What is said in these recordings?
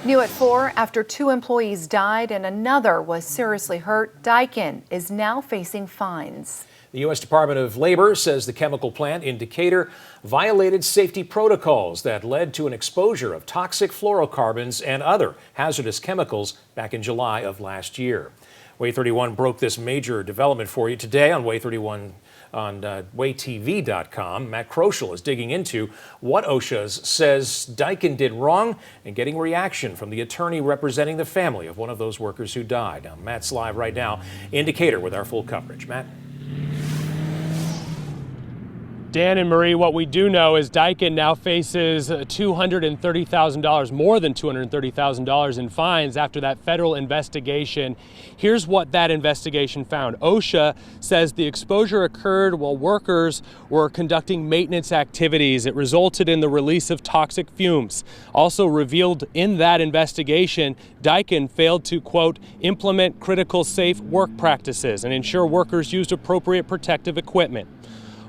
New at 4, after 2 employees died and another was seriously hurt, Daikin is now facing fines. The U.S. Department of Labor says the chemical plant in Decatur violated safety protocols that led to an exposure of toxic fluorocarbons and other hazardous chemicals back in July of last year. Way 31 broke this major development for you today on Way 31 on WayTV.com. Matt Kroschel is digging into what OSHA says Daikin did wrong and getting reaction from the attorney representing the family of one of those workers who died. Now, Matt's live right now in Decatur with our full coverage. Matt? Dan and Marie, what we do know is Daikin now faces $230,000, more than $230,000 in fines after that federal investigation. Here's what that investigation found. OSHA says the exposure occurred while workers were conducting maintenance activities. It resulted in the release of toxic fumes. Also revealed in that investigation, Daikin failed to, quote, implement critical safe work practices and ensure workers used appropriate protective equipment.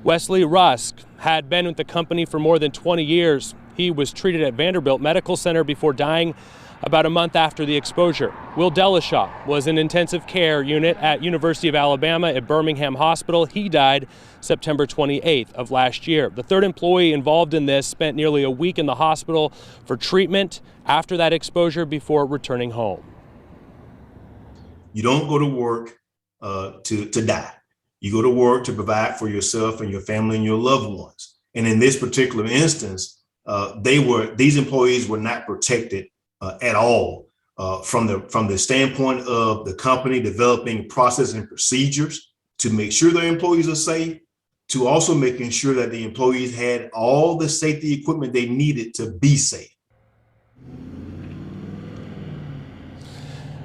Wesley Rusk had been with the company for more than 20 years. He was treated at Vanderbilt Medical Center before dying about a month after the exposure. Will Delishaw was in intensive care unit at University of Alabama at Birmingham Hospital. He died September 28th of last year. The third employee involved in this spent nearly a week in the hospital for treatment after that exposure before returning home. You don't go to work to die. You go to work to provide for yourself and your family and your loved ones. And in this particular instance, these employees were not protected at all from the standpoint of the company developing processes and procedures to make sure their employees are safe, to also making sure that the employees had all the safety equipment they needed to be safe.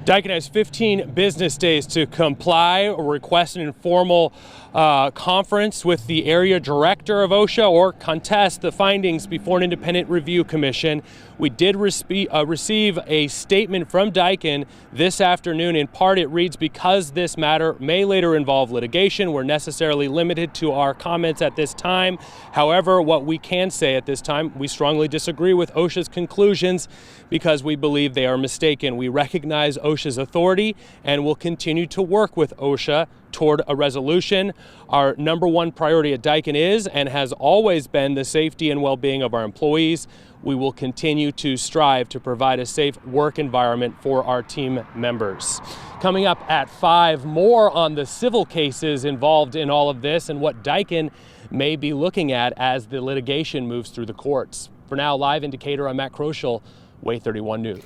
Daikin has 15 business days to comply or request an informal conference with the area director of OSHA or contest the findings before an independent review commission. We did receive a statement from Daikin this afternoon. In part, it reads, because this matter may later involve litigation, we're necessarily limited to our comments at this time. However, what we can say at this time, we strongly disagree with OSHA's conclusions because we believe they are mistaken. We recognize OSHA's authority and will continue to work with OSHA toward a resolution. Our number one priority at Daikin is and has always been the safety and well-being of our employees. We will continue to strive to provide a safe work environment for our team members. Coming up at 5, more on the civil cases involved in all of this and what Daikin may be looking at as the litigation moves through the courts. For now, live in Decatur, I'm Matt Kroschel, Way 31 News.